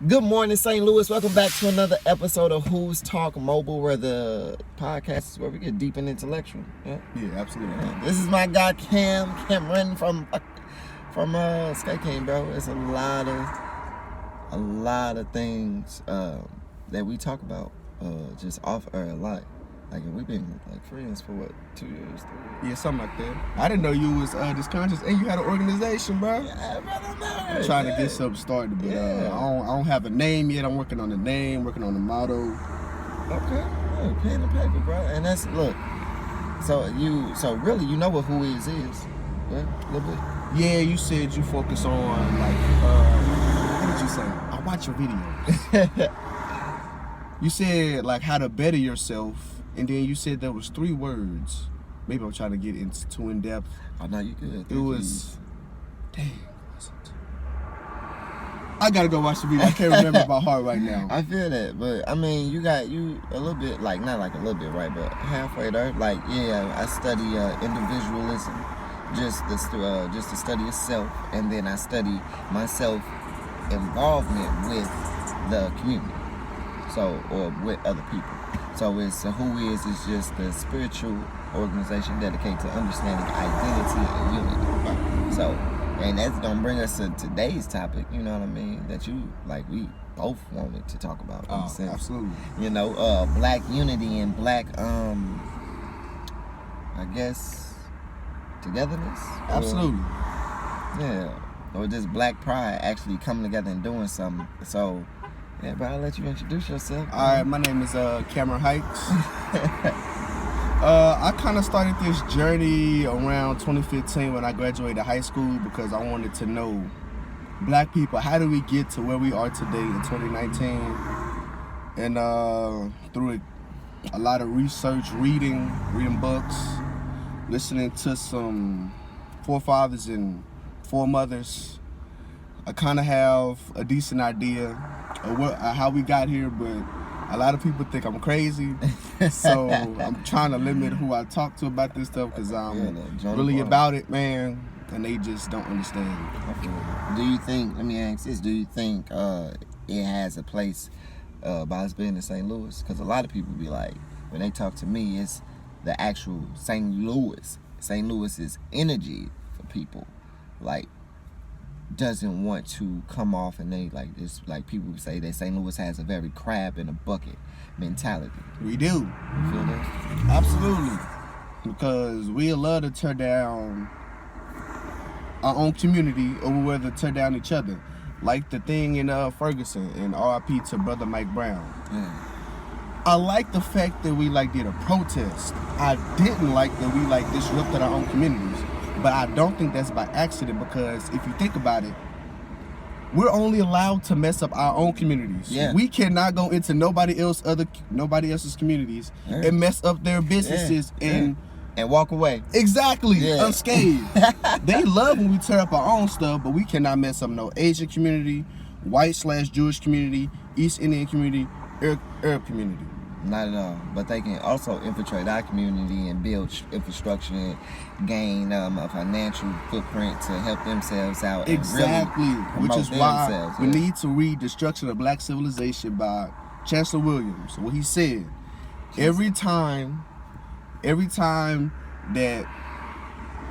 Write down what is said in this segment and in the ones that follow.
Good morning, St. Louis. Welcome back to another episode of Who's Talk Mobile, where the podcast is where we get deep and intellectual. Yeah, absolutely. This is my guy Cameron from Sky King, bro. It's a lot of things that we talk about just off air a lot. Like we've been like friends for what, 2 years, 3 years? Yeah, something like that. I didn't know you was this conscious and you had an organization, bro. Yeah, brother, I'm trying to get something started, but I don't have a name yet. I'm working on the name, working on the motto. Okay, yeah, pen and paper, bro. And that's So really, you know what Who Is, right? A little bit. Yeah, you said you focus on like what did you say? I watch your videos. You said like how to better yourself, and then you said there was 3 words. Maybe I'm trying to get into too in depth. Oh no, you good. It was, dang, what was it? I gotta go watch the video. I can't remember by heart right now. I feel that, but I mean, you a little bit, like not like a little bit, right? But halfway there. Like, yeah, I study individualism, just to study itself, and then I study myself involvement with the community, or with other people. So it's Who Is just the spiritual organization dedicated to understanding identity and unity. So, and that's gonna bring us to today's topic. You know what I mean? That we both wanted to talk about. In a sense. Absolutely. You know, black unity and black, I guess, togetherness. Absolutely. Or just black pride actually coming together and doing something. So. Yeah, bro, I'll let you introduce yourself. All right, my name is Cameron Hykes. I kind of started this journey around 2015 when I graduated high school because I wanted to know black people, how do we get to where we are today in 2019? And through a lot of research, reading books, listening to some forefathers and foremothers, I kind of have a decent idea of how we got here, but a lot of people think I'm crazy. So I'm trying to limit who I talk to about this stuff because I'm really about it, man, and they just don't understand. Do you think, let me ask this, do you think it has a place by us being in St. Louis? Because a lot of people be like, when they talk to me, it's the actual St. Louis's energy for people, like, doesn't want to come off, and they like this, like people say that St. Louis has a very crab in a bucket mentality. We do. You feel that? Absolutely. Because we love to tear down our own community, or we rather tear down each other. Like the thing in Ferguson, and RIP to Brother Mike Brown. Yeah. I like the fact that we did a protest. I didn't like that we disrupted our own communities. But I don't think that's by accident, because if you think about it, we're only allowed to mess up our own communities. Yeah. We cannot go into nobody else's communities and mess up their businesses and walk away. Exactly, unscathed. They love when we tear up our own stuff, but we cannot mess up no Asian community, white/Jewish community, East Indian community, Arab community. Not at all. But they can also infiltrate our community and build infrastructure and gain a financial footprint to help themselves out. Exactly. And really which is why we need to read Destruction of Black Civilization by Chancellor Williams. What he said, every time that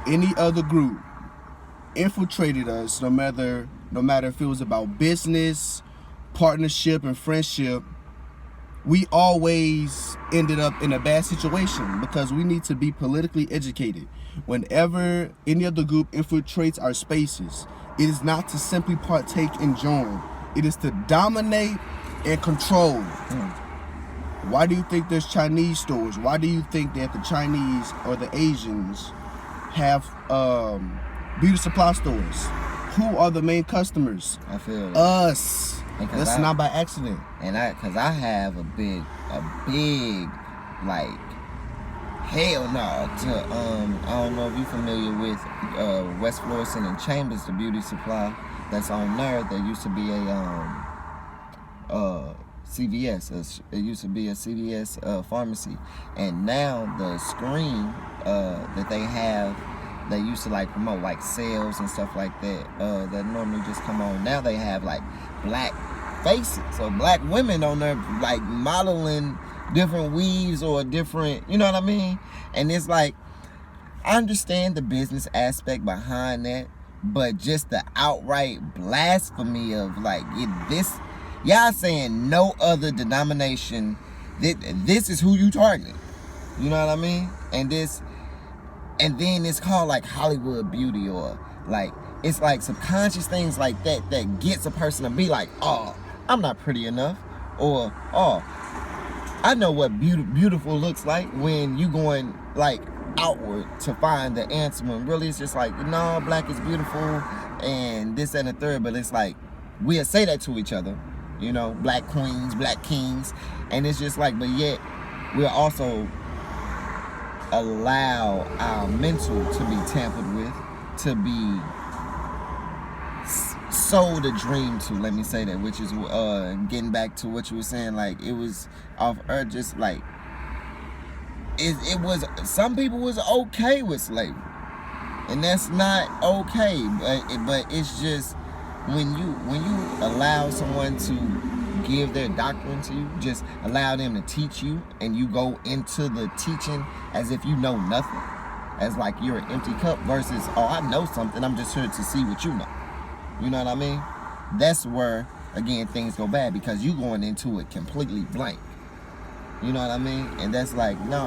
any other group infiltrated us, no matter if it was about business, partnership, and friendship, we always ended up in a bad situation, because we need to be politically educated. Whenever any other group infiltrates our spaces, it is not to simply partake and join. It is to dominate and control. Why do you think there's Chinese stores? Why do you think that the Chinese or the Asians have beauty supply stores? Who are the main customers? I feel us. That's not by accident. And because I have a big, like, hell no to, I don't know if you're familiar with West Florissant and Chambers, the beauty supply that's on there. There used to be a CVS. It used to be a CVS pharmacy. And now the screen that they have, they used to promote sales and stuff like that that normally just come on. Now they have black faces or black women on there like modeling different weaves or different, you know what I mean? And it's like, I understand the business aspect behind that, but just the outright blasphemy of like this, y'all saying no other denomination, this is who you target. You know what I mean? And then it's called like Hollywood beauty, or like it's like subconscious things like that gets a person to be like, oh, I'm not pretty enough, or oh, I know what beautiful looks like, when you going like outward to find the answer, when really it's just like, no, black is beautiful and this and the third. But it's like we'll say that to each other, you know, black queens, black kings, and it's just like, but yet we'll also allow our mental to be tampered with, to be sold a dream to, let me say that, which is getting back to what you were saying, like it was off earth, just like it was, some people was okay with slavery, and that's not okay, but it's just when you allow someone to give their doctrine to you, just allow them to teach you, and you go into the teaching as if you know nothing, as like you're an empty cup, versus, oh, I know something, I'm just here to see what you know. You know what I mean? That's where, again, things go bad, because you going into it completely blank. You know what I mean? And that's like, no,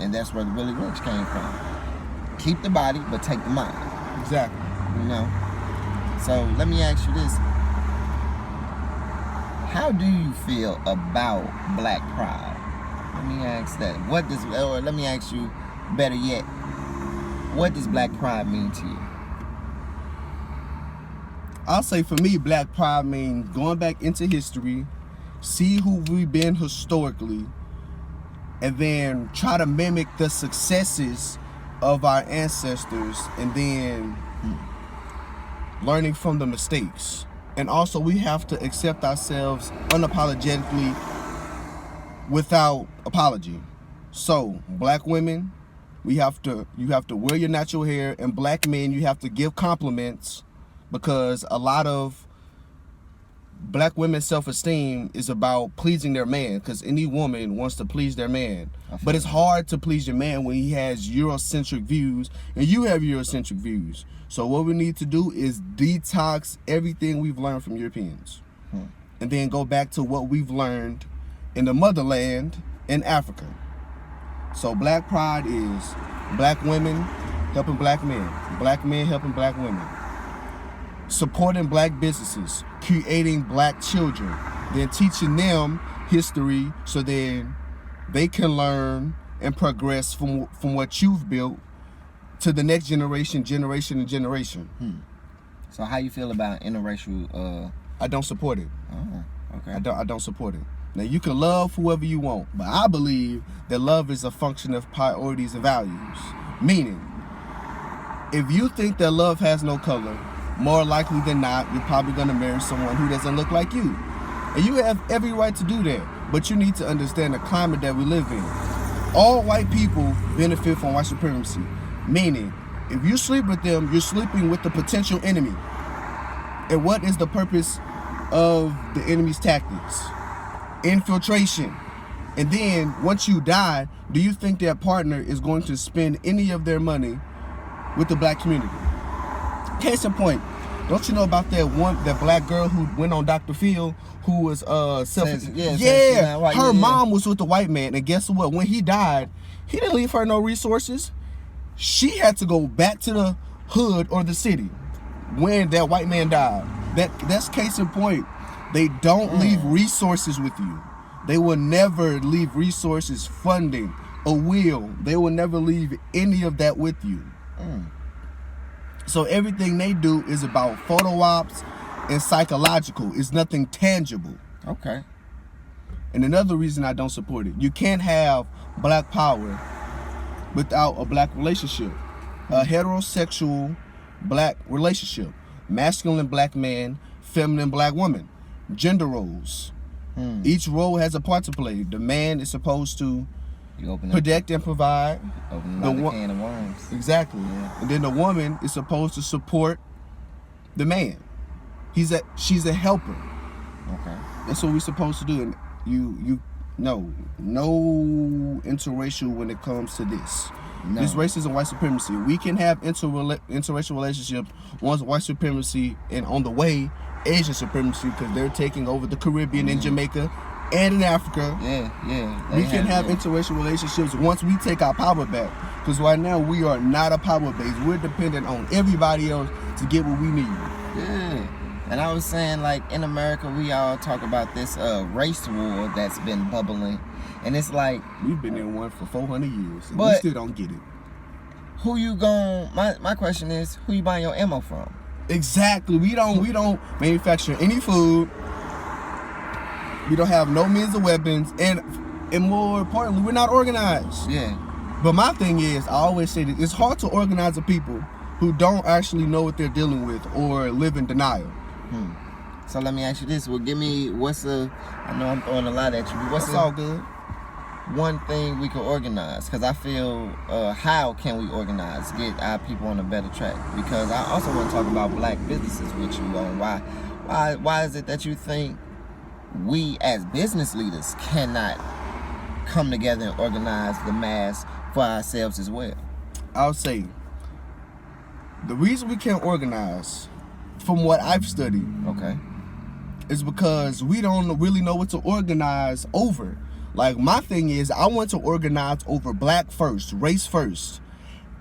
and that's where the Willie Lynch came from. Keep the body, but take the mind. Exactly. You know? So let me ask you this. How do you feel about black pride? Let me ask that. Or let me ask you, better yet, what does black pride mean to you? I'll say for me, black pride means going back into history, see who we've been historically, and then try to mimic the successes of our ancestors, and then learning from the mistakes. And also, we have to accept ourselves unapologetically without apology. So, black women, you have to wear your natural hair, and black men, you have to give compliments, because a lot of black women's self-esteem is about pleasing their man, because any woman wants to please their man. But it's hard to please your man when he has Eurocentric views and you have Eurocentric views. So what we need to do is detox everything we've learned from Europeans, and then go back to what we've learned in the motherland in Africa. So black pride is black women helping black men helping black women, supporting black businesses, creating black children, then teaching them history so then they can learn and progress from what you've built to the next generation. So how you feel about interracial? I don't support it. Oh, okay. I don't support it. Now, you can love whoever you want, but I believe that love is a function of priorities and values. Meaning, if you think that love has no color, more likely than not, you're probably going to marry someone who doesn't look like you. And you have every right to do that. But you need to understand the climate that we live in. All white people benefit from white supremacy. Meaning, if you sleep with them, you're sleeping with the potential enemy. And what is the purpose of the enemy's tactics? Infiltration. And then, once you die, do you think that partner is going to spend any of their money with the black community? Case in point, don't you know about that black girl who went on Dr. Phil, who was her mom was with the white man, and guess what? When he died, he didn't leave her no resources. She had to go back to the hood or the city when that white man died. That's case in point. They don't leave resources with you. They will never leave resources, funding, a will. They will never leave any of that with you. So everything they do is about photo ops and psychological. It's nothing tangible. Okay. And another reason I don't support it, you can't have black power without a black relationship. A heterosexual black relationship. Masculine black man, feminine black woman. Gender roles. Each role has a part to play. The man is supposed to protect and provide. Open the can of worms. Exactly. Yeah. And then the woman is supposed to support the man. She's a helper. Okay. That's what we're supposed to do. And no interracial when it comes to this. No. This racism, white supremacy. We can have interracial relationships once white supremacy and on the way Asian supremacy, because they're taking over the Caribbean and Jamaica and in Africa. Yeah. We can have interracial relationships once we take our power back. Because right now we are not a power base. We're dependent on everybody else to get what we need. Yeah. And I was saying, like, in America, we all talk about this race war that's been bubbling. And it's like... We've been in one for 400 years. And but we still don't get it. Who you gon'... My question is, who you buying your ammo from? Exactly. We don't manufacture any food. We don't have no means of weapons. And more importantly, we're not organized. Yeah. But my thing is, I always say that it's hard to organize a people who don't actually know what they're dealing with or live in denial. So let me ask you this. Well, give me, I know I'm throwing a lot at you, but That's all good. One thing we could organize? Because I feel, how can we organize, get our people on a better track? Because I also want to talk about black businesses with you on why is it that you think we as business leaders cannot come together and organize the mass for ourselves as well? I'll say, the reason we can't organize, from what I've studied, okay, is because we don't really know what to organize over. Like, my thing is, I want to organize over black first, race first.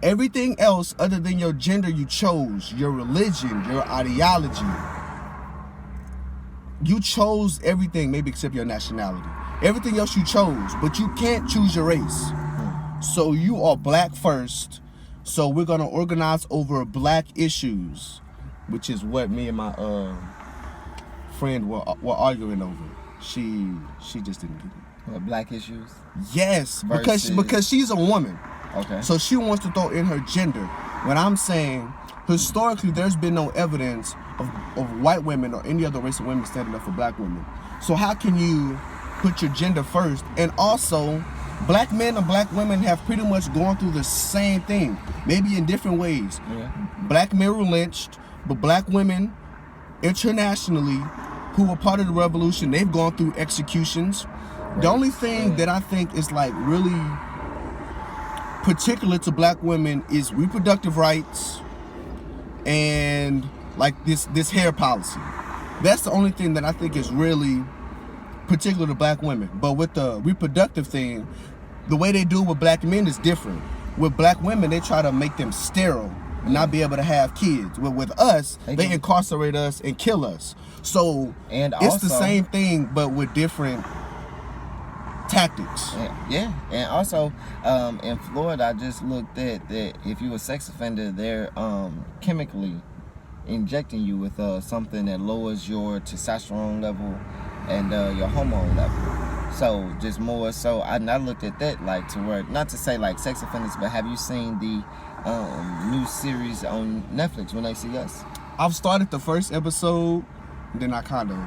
Everything else other than your gender you chose, your religion, your ideology. You chose everything, maybe except your nationality. Everything else you chose, but you can't choose your race. So you are black first. So we're going to organize over black issues, which is what me and my friend were arguing over. She just didn't get it. What, black issues? Yes, because she's a woman. Okay. So she wants to throw in her gender. When I'm saying, historically, there's been no evidence of white women or any other race of women standing up for black women. So how can you put your gender first? And also, black men and black women have pretty much gone through the same thing, maybe in different ways. Yeah. Black men were lynched, but black women internationally who were part of the revolution, they've gone through executions. Right. The only thing that I think is like really particular to black women is reproductive rights and like this hair policy. That's the only thing that I think is really particular to black women. But with the reproductive thing, the way they do it with black men is different. With black women, they try to make them sterile and not be able to have kids. With us, they incarcerate us and kill us. So and it's also, the same thing, but with different tactics. Yeah. And also, in Florida, I just looked at that if you a sex offender, they're chemically injecting you with something that lowers your testosterone level and your hormone level. So just more so, I looked at that like to where, not to say like sex offenders, but have you seen the new series on Netflix, When They See Us? I've started the first episode, then I kind of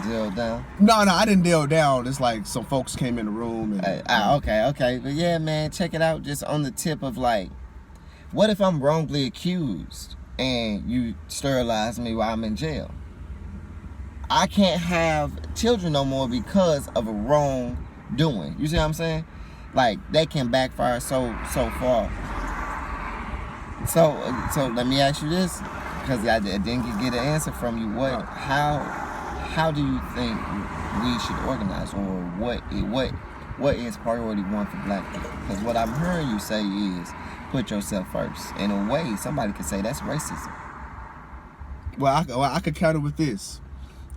Dill down? No, I didn't dill down. It's like some folks came in the room and okay. But yeah, man, check it out. Just on the tip of like, what if I'm wrongly accused and you sterilize me while I'm in jail? I can't have children no more because of a wrongdoing. You see what I'm saying? Like, they can backfire so far. So let me ask you this, because I didn't get an answer from you. How do you think we should organize, or what is priority one for black people? Because what I'm hearing you say is put yourself first. In a way, somebody could say that's racism. Well, I could counter with this.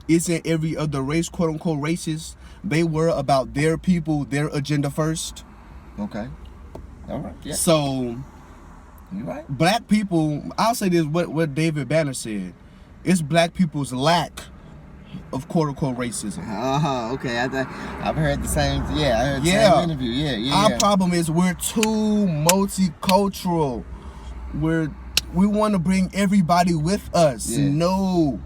Isn't every other race, quote unquote, racist? They were about their people, their agenda first. Okay. All right. Yeah. So, you right. Black people, I'll say this, what David Banner said. It's black people's lack of quote unquote racism. Okay. I've heard the same. Yeah, I heard the same interview. Yeah. Our problem is we're too multicultural. We want to bring everybody with us. Yeah. No.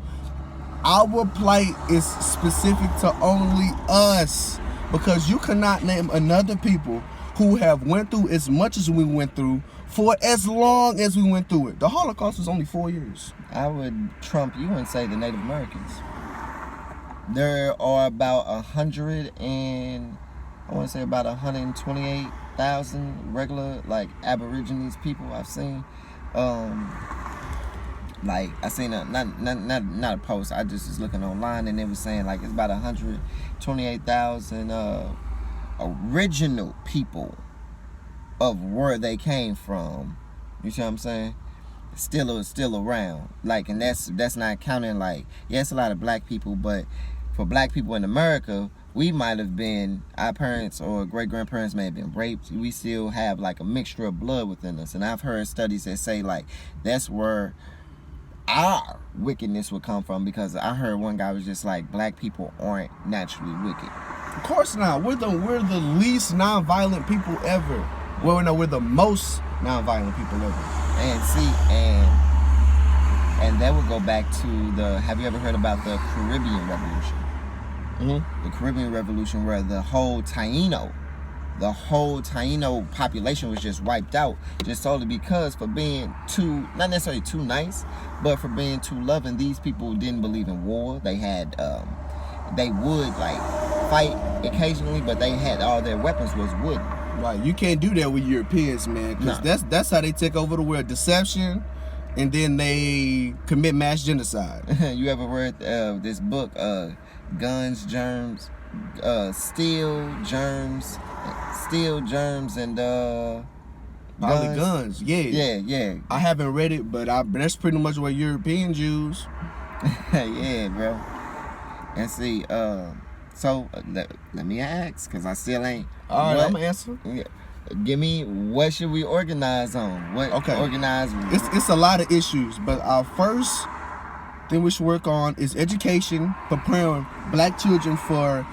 Our plight is specific to only us, because you cannot name another people who have went through as much as we went through for as long as we went through it. The Holocaust was only 4 years. I would trump you and say the Native Americans. There are about 128,000 regular like Aborigines people I've seen. Like I seen not a post. I just was looking online and it was saying like it's about 128,000 original people of where they came from. You see what I'm saying? Still around. Like, and that's not counting like, yes, a lot of black people, but for black people in America, we might have been, our parents or great grandparents may have been raped. We still have like a mixture of blood within us. And I've heard studies that say like that's where our wickedness would come from, because I heard one guy was just like, black people aren't naturally wicked. Of course not. We're the least non-violent people ever. Well, no, we're the most non-violent people ever. And see, and that would go back to the, have you ever heard about the Caribbean Revolution? Mm-hmm. The Caribbean Revolution, where the whole Taino population was just wiped out, just solely because for being too, not necessarily too nice, but for being too loving. These people didn't believe in war. They had, they would like fight occasionally, but they had, all their weapons was wooden. Right, you can't do that with Europeans, man, because that's how they take over the world. Deception, and then they commit mass genocide. You ever read this book, Guns, Germs, Steel, Germs, and Probably guns. Yeah. I haven't read it, but that's pretty much what Europeans use. Yeah, bro. And see, so let me ask, because I still ain't. All right, I'm gonna answer. Yeah, give me, what should we organize on? Organize? It's a lot of issues, but our first thing we should work on is education, preparing black children for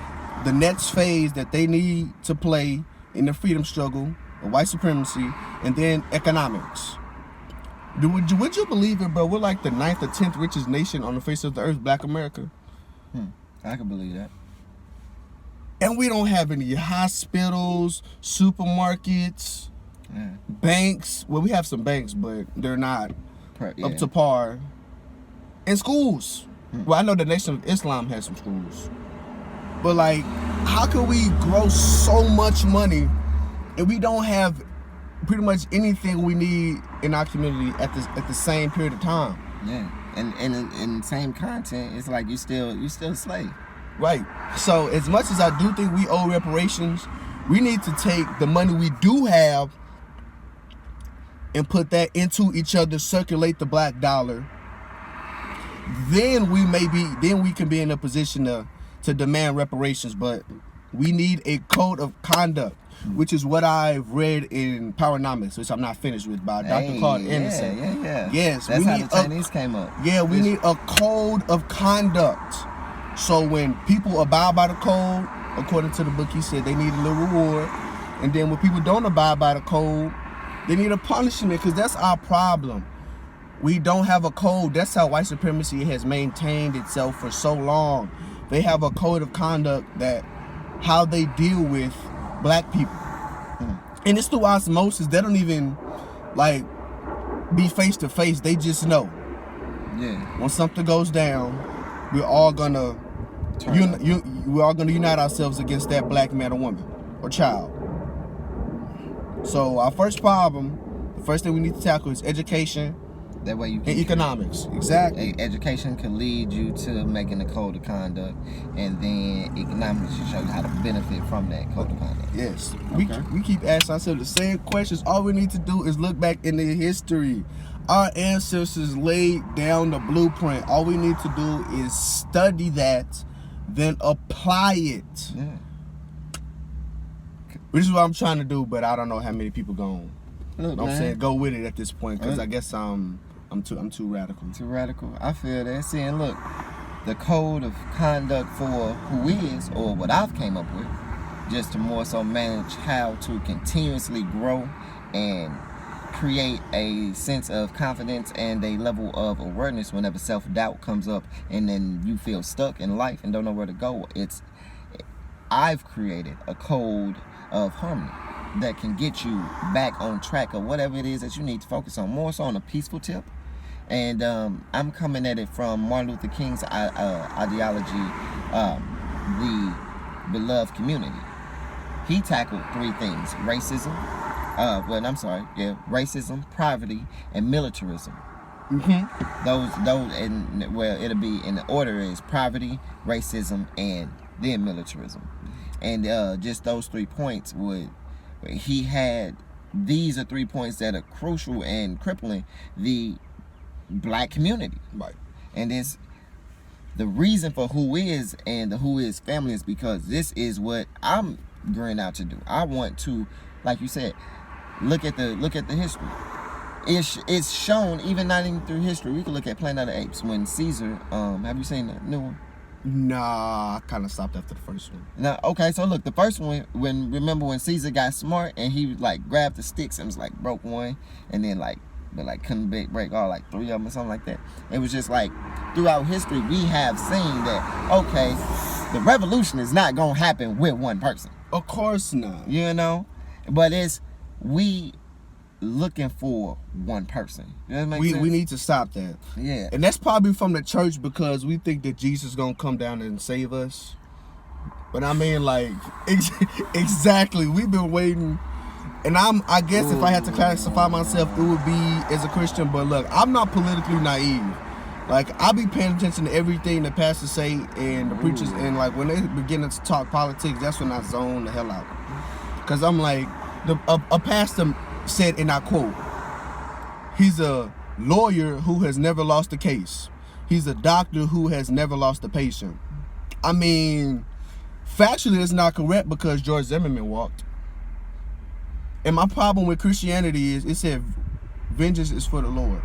the next phase that they need to play in the freedom struggle of white supremacy, and then economics. Would you believe it, bro? We're like the 9th or 10th richest nation on the face of the earth, Black America. I can believe that. And we don't have any hospitals, supermarkets, banks. Well, we have some banks, but they're not up to par. And schools. Well, I know the Nation of Islam has some schools. But like, how can we grow so much money and we don't have pretty much anything we need in our community at the same period of time? Yeah. And in same content, it's like you still a slave. Right. So as much as I do think we owe reparations, we need to take the money we do have and put that into each other, circulate the black dollar. Then we can be in a position to demand reparations, but we need a code of conduct, which is what I've read in Powernomics, which I'm not finished with, by Dr. Claude Anderson. Yeah. Yes, that's how the Chinese came up. Yeah, we need a code of conduct. So when people abide by the code, according to the book, he said they need a little reward. And then when people don't abide by the code, they need a punishment, because that's our problem. We don't have a code. That's how white supremacy has maintained itself for so long. They have a code of conduct that how they deal with black people. And it's through osmosis. They don't even like be face to face. They just know. Yeah. When something goes down, we're all gonna unite ourselves against that black man or woman or child. So our first problem, the first thing we need to tackle is education. That way you can, and economics. Exactly. Education can lead you to making a code of conduct, and then economics should show you how to benefit from that code of conduct. Yes. Okay. We keep asking ourselves the same questions. All we need to do is look back into history. Our ancestors laid down the blueprint. All we need to do is study that, then apply it. Yeah. Which is what I'm trying to do, but I don't know how many people going. Look, I'm man, saying go with it at this point, because I guess I'm too radical. Too radical. I feel that. See, and look, the code of conduct for who is, or what I've came up with, just to more so manage how to continuously grow and create a sense of confidence and a level of awareness whenever self-doubt comes up and then you feel stuck in life and don't know where to go. I've created a code of harmony that can get you back on track of whatever it is that you need to focus on, more so on a peaceful tip, And I'm coming at it from Martin Luther King's ideology, the beloved community. He tackled three things: racism, racism, poverty, and militarism. Those, and well, it'll be in the order is poverty, racism, and then militarism. And just those 3 points he had. These are 3 points that are crucial and crippling the black community. Right. And it's the reason for Who Is and the Who Is family is because this is what I'm going out to do. I want to, like you said, look at the history. It's shown, even not even through history. We can look at Planet of the Apes when Caesar. Have you seen the new one? Nah, I kind of stopped after the first one. No, okay. So look, the first one, remember when Caesar got smart and he like grabbed the sticks and was like broke one, and then but couldn't break all like 3 of them or something like that. It was just like throughout history we have seen that okay, the revolution is not gonna happen with one person. Of course not. You know, but it's we looking for one person. Does that make sense? We need to stop that. Yeah. And that's probably from the church because we think that Jesus is gonna come down and save us. But I mean, like, exactly. We've been waiting. And I guess if I had to classify myself, it would be as a Christian. But look, I'm not politically naive. Like, I be paying attention to everything the pastors say and the preachers. And like when they begin to talk politics, that's when I zone the hell out. Cause I'm like, a pastor said, and I quote, he's a lawyer who has never lost a case. He's a doctor who has never lost a patient. I mean, factually it's not correct because George Zimmerman walked. And my problem with Christianity is it said vengeance is for the Lord.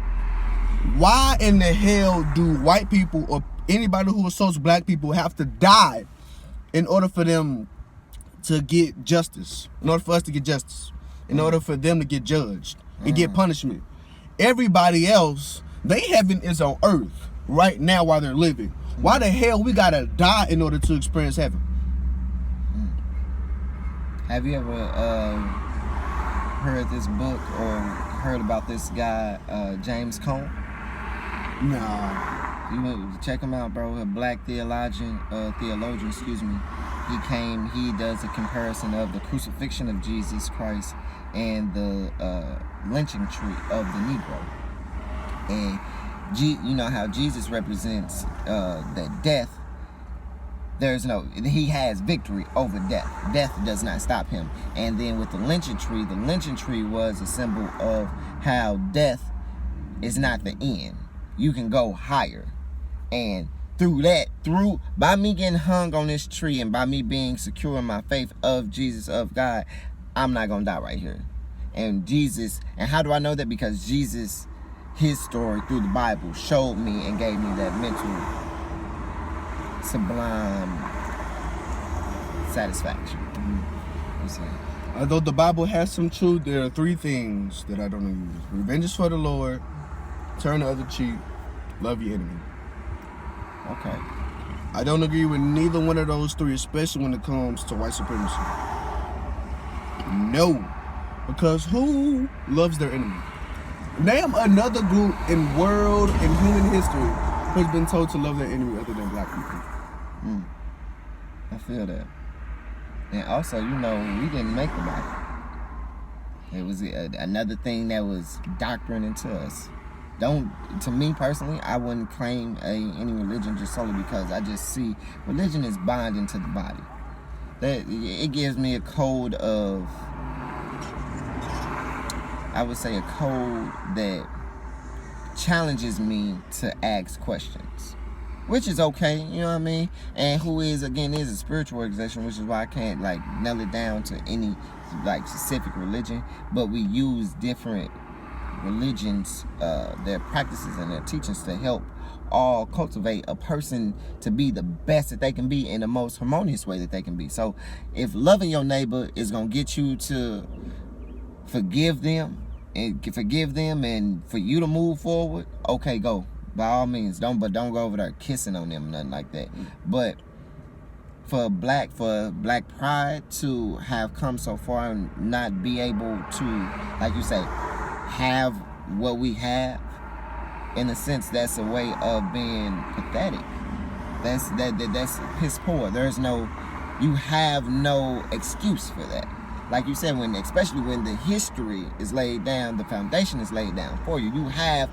Why in the hell do white people or anybody who assaults black people have to die in order for them to get justice? In order for us to get justice? In order for them to get judged and get punishment? Everybody else, they heaven is on earth right now while they're living. Why the hell we gotta die in order to experience heaven? Have you ever heard this book or heard about this guy, James Cone? Nah. You check him out, bro. A black theologian, excuse me. He does a comparison of the crucifixion of Jesus Christ and the lynching tree of the Negro. And you know how Jesus represents that death. He has victory over death. Death does not stop him. And then with the lynching tree was a symbol of how death is not the end. You can go higher. And by me getting hung on this tree and by me being secure in my faith of Jesus, of God, I'm not going to die right here. And how do I know that? Because Jesus, his story through the Bible showed me and gave me that mental sublime satisfaction. You see? Although the Bible has some truth, there are 3 things that I don't agree with. Revenge is for the Lord, turn the other cheek, love your enemy. Okay. I don't agree with neither one of those 3, especially when it comes to white supremacy. No. Because who loves their enemy? Name another group in world and human history who has been told to love their enemy other than black people. I feel that. And also, we didn't make the Bible. It was another thing that was doctrine into us. To me personally, I wouldn't claim any religion just solely because I just see religion is binding to the body. That it gives me a code of, I would say, a code that challenges me to ask questions, which is okay, you know what I mean? And Who Is, again, is a spiritual organization, which is why I can't nail it down to any specific religion, but we use different religions, their practices and their teachings to help all cultivate a person to be the best that they can be in the most harmonious way that they can be. So if loving your neighbor is going to get you to forgive them and for you to move forward, okay, go. By all means, don't go over there kissing on them, nothing like that. But for black pride to have come so far and not be able to, like you say, have what we have, in a sense, that's a way of being pathetic. That's piss poor. You have no excuse for that. Like you said, especially when the history is laid down, the foundation is laid down for you. You have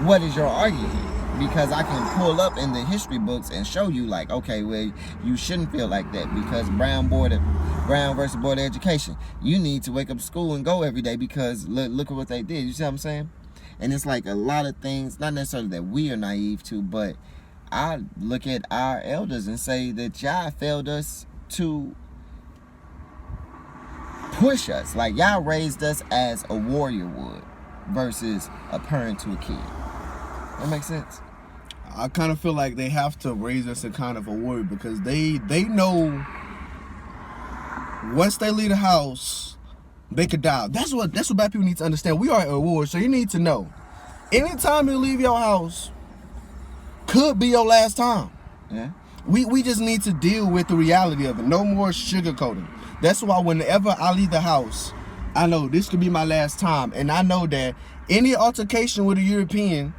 what is your argument? Because I can pull up in the history books and show you, like, okay, well, you shouldn't feel like that because Brown versus Board of Education. You need to wake up to school and go every day because look at what they did. You see what I'm saying? And it's like a lot of things, not necessarily that we are naive to, but I look at our elders and say that y'all failed us to push us. Like, y'all raised us as a warrior would versus a parent to a kid. That makes sense? I kind of feel like they have to raise us in kind of a warrior because they know once they leave the house, they could die. That's what black people need to understand. We are at war, so you need to know. Anytime you leave your house could be your last time. Yeah. We just need to deal with the reality of it. No more sugarcoating. That's why whenever I leave the house, I know this could be my last time. And I know that any altercation with a European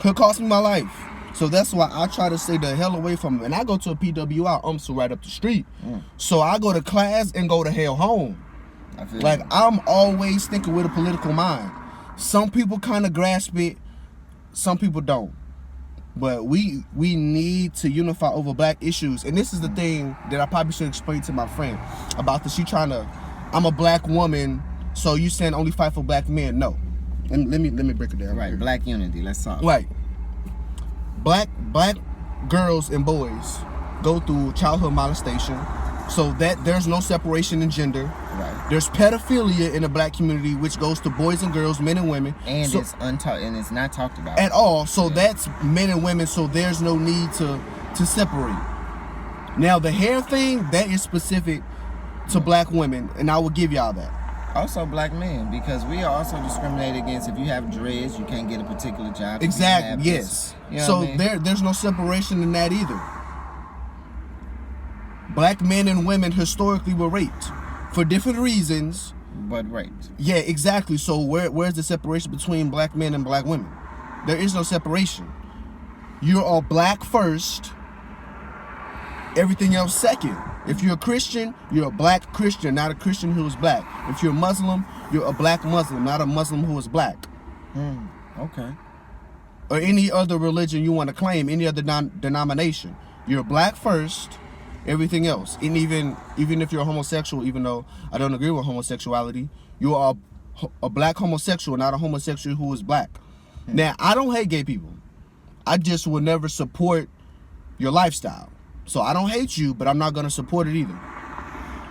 could cost me my life. So that's why I try to stay the hell away from it. And I go to a PWI, so right up the street. So I go to class and go to hell home. Like, I'm always thinking with a political mind. Some people kind of grasp it, some people don't. But we need to unify over black issues. And this is the thing that I probably should explain to my friend about this. I'm a black woman, so you saying only fight for black men. No. Let me break it down. Right, here. Black unity, let's talk. Right. Black girls and boys go through childhood molestation, so that there's no separation in gender. Right. There's pedophilia in the black community, which goes to boys and girls, men and women. And it's not talked about at all. So that's men and women. So there's no need to separate. Now the hair thing, that is specific to black women, and I will give y'all that. Also black men, because we are also discriminated against. If you have dreads, you can't get a particular job. Exactly. Yes. You know so what I mean? there's no separation in that either. Black men and women historically were raped for different reasons. But raped. Yeah, exactly. So where's the separation between black men and black women? There is no separation. You're all black first, everything else second. If you're a Christian, you're a black Christian, not a Christian who is black. If you're a Muslim, you're a black Muslim, not a Muslim who is black. Okay. Or any other religion you want to claim, any other denomination. You're black first, everything else. And even if you're a homosexual, even though I don't agree with homosexuality, you are a black homosexual, not a homosexual who is black. Now, I don't hate gay people. I just will never support your lifestyle. So I don't hate you, but I'm not going to support it either.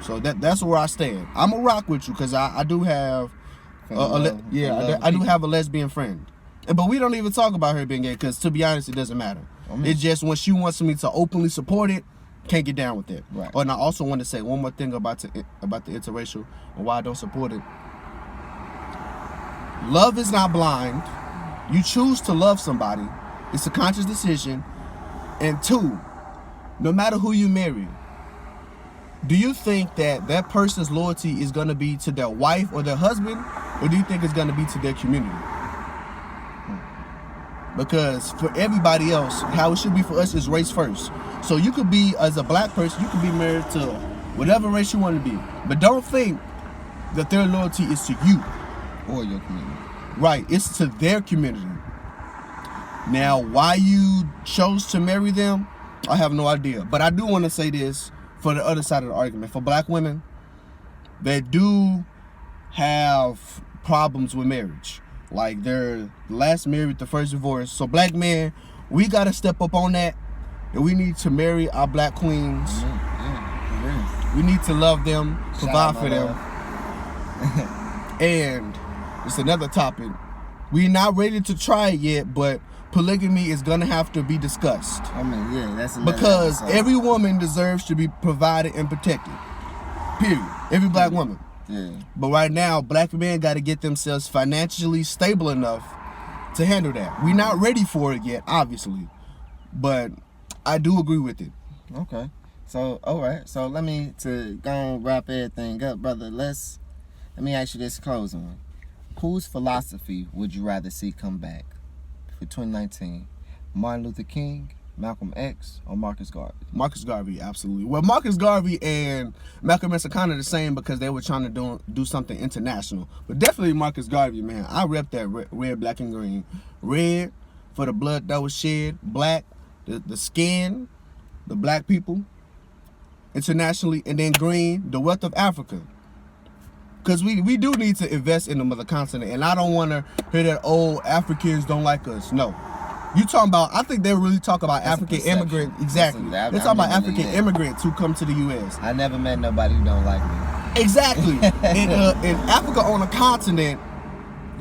So that's where I stand. I'm going to rock with you because I do have I do have a lesbian friend. But we don't even talk about her being gay because, to be honest, it doesn't matter. It's just when she wants me to openly support it, can't get down with it. Right. And I also want to say one more thing about the interracial and why I don't support it. Love is not blind. You choose to love somebody. It's a conscious decision. And two, no matter who you marry, do you think that person's loyalty is going to be to their wife or their husband, or do you think it's going to be to their community? Because for everybody else, how it should be for us is race first. So you could be, as a black person, you could be married to whatever race you want to be. But don't think that their loyalty is to you. Or your community. Right, it's to their community. Now, why you chose to marry them, I have no idea. But I do want to say this for the other side of the argument. For black women, they do have problems with marriage. Like, they're last married, the first divorce. So black men, we got to step up on that. And we need to marry our black queens. We need to love them, provide for them. And it's another topic. We're not ready to try it yet, but polygamy is going to have to be discussed. I mean, yeah, that's another because episode. Every woman deserves to be provided and protected. Period. Every black woman. Yeah. But right now, black men got to get themselves financially stable enough to handle that. We're not ready for it yet, obviously. But I do agree with it. Okay. So, all right. So, to go and wrap everything up, brother, let me ask you this closing one. Whose philosophy would you rather see come back? for 2019? Martin Luther King, Malcolm X, or Marcus Garvey? Marcus Garvey, absolutely. Well, Marcus Garvey and Malcolm X are kind of the same because they were trying to do something international. But definitely Marcus Garvey, man. I rep that red, black, and green. Red for the blood that was shed. Black, the skin, the black people internationally. And then green, the wealth of Africa. Because we do need to invest in the mother continent. And I don't want to hear that, oh, Africans don't like us. No. You talking about, I think they really talk about That's African immigrants. Exactly. They're talking about African immigrants who come to the U.S. I never met nobody who don't like me. Exactly. in Africa on the continent,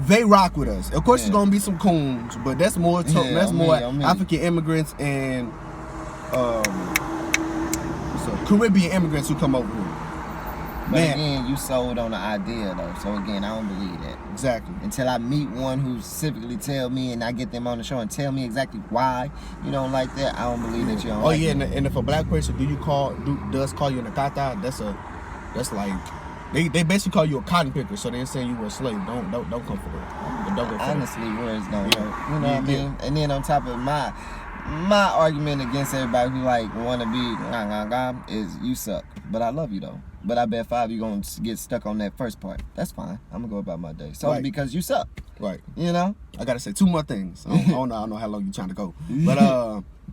they rock with us. Of course, there's going to be some coons, but that's more African immigrants and Caribbean immigrants who come over here. But again, you sold on the idea though. So again, I don't believe that. Exactly. Until I meet one who specifically tell me and I get them on the show and tell me exactly why you don't like that, I don't believe that you don't like and if a black person does call you a nakata, that's like they basically call you a cotton picker, so they're saying you were a slave. Don't come for that. Don't go for honestly, that. words don't hurt. You know what I mean? And then on top of my argument against everybody who like want to be is you suck. But I love you though. But I bet 5 you're going to get stuck on that first part. That's fine. I'm going to go about my day. So because you suck. Right. You know? I got to say 2 more things. I don't know how long you're trying to go. But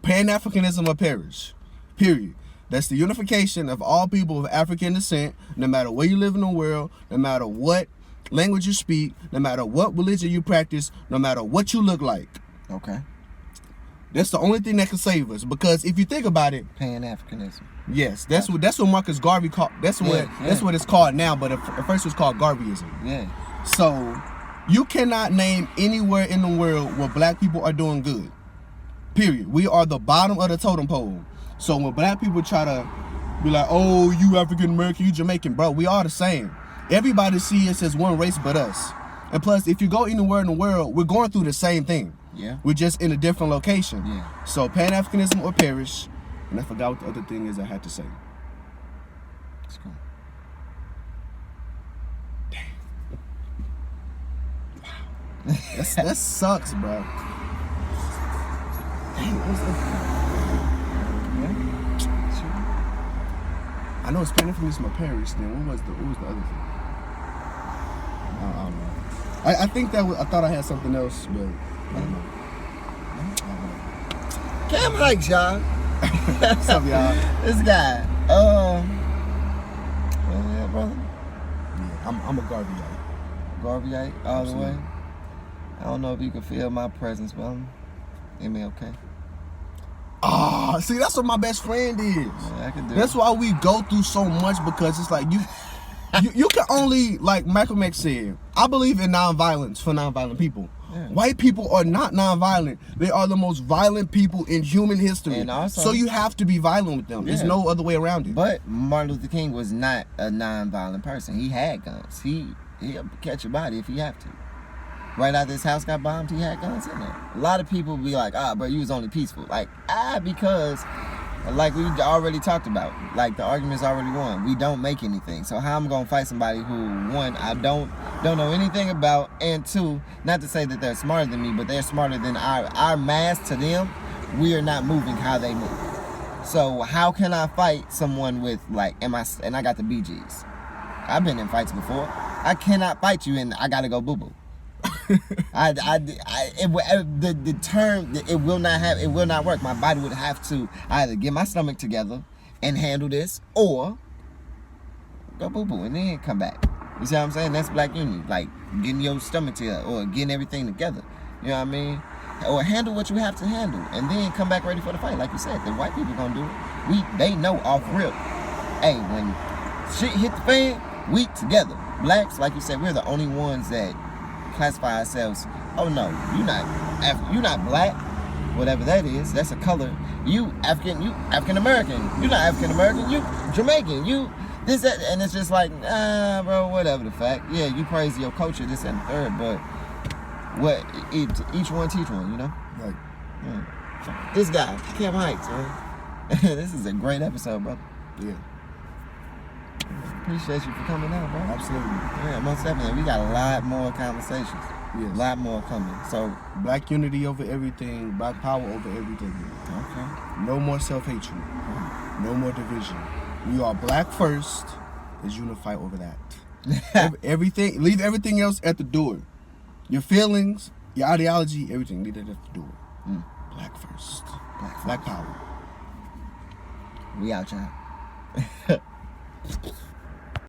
Pan-Africanism or perish. Period. That's the unification of all people of African descent, no matter where you live in the world, no matter what language you speak, no matter what religion you practice, no matter what you look like. Okay. That's the only thing that can save us. Because if you think about it, Pan-Africanism. Yes, that's what Marcus Garvey called. That's what it's called now. But at first it was called Garveyism. Yeah. So you cannot name anywhere in the world where black people are doing good. Period. We are the bottom of the totem pole. So when black people try to be like, "Oh, you African American, you Jamaican," bro, we are the same. Everybody sees us as one race but us. And plus, if you go anywhere in the world, we're going through the same thing. Yeah. We're just in a different location. Yeah. So Pan-Africanism or perish. And I forgot what the other thing is I had to say. Let's go. Damn. Wow. That sucks, bro. Dang, what was Yeah. Sure. I know it's Pan-Africanism or perish. Then what was the other thing? I don't know. I think I thought I had something else, but I don't know. Cam Hykes, y'all. What's up, y'all? This guy. Yeah, brother. Yeah, I'm a Garveyite. Garveyite all Absolutely. the way. I don't know if you can feel my presence, but I'm MLK. Ah, see, that's what my best friend is. Yeah, I can do That's it. why we go through so much, because it's like you can only, like Malcolm X said, I believe in nonviolence for nonviolent people. Yeah. White people are not nonviolent. They are the most violent people in human history. And also, so you have to be violent with them. Yeah. There's no other way around it. But Martin Luther King was not a nonviolent person. He had guns. He'll catch your body if he have to. Right after his house got bombed, he had guns in there. A lot of people be like, bro, you was only peaceful. Like, because like we already talked about, like the argument's already won. We don't make anything. So how I'm gonna fight somebody who, 1, I don't know anything about, and 2, not to say that they're smarter than me, but they're smarter than our mass to them. We are not moving how they move. So how can I fight someone with like, and I got the BGs. I've been in fights before. I cannot fight you and I gotta go boo boo. The term, it will not work. My body would have to either get my stomach together and handle this, or go boo boo and then come back. You see what I'm saying? That's Black Union, like getting your stomach together or getting everything together. You know what I mean? Or handle what you have to handle and then come back ready for the fight. Like you said, the white people gonna do it. They know off rip. Hey, when shit hit the fan, we together. Blacks, like you said, we're the only ones that classify ourselves. Oh no, you're not black, whatever that is. That's a color. You African American. You're not African American. You Jamaican. You this that, and it's just like, bro, whatever the fact. Yeah, you praise your culture, this and the third, but what? Each one teach one, you know. Right. Yeah. This guy, Cam Hykes, man. This is a great episode, brother. Yeah. Appreciate you for coming out, bro. Absolutely. Yeah, most definitely. We got a lot more conversations. Yes. A lot more coming. So, Black unity over everything. Black power over everything. okay. No more self-hatred. No more division. We are black first. Let's unify over that. Everything. Leave everything else at the door. Your feelings, your ideology, everything. Leave it at the door. Black first. Black power. We out, y'all.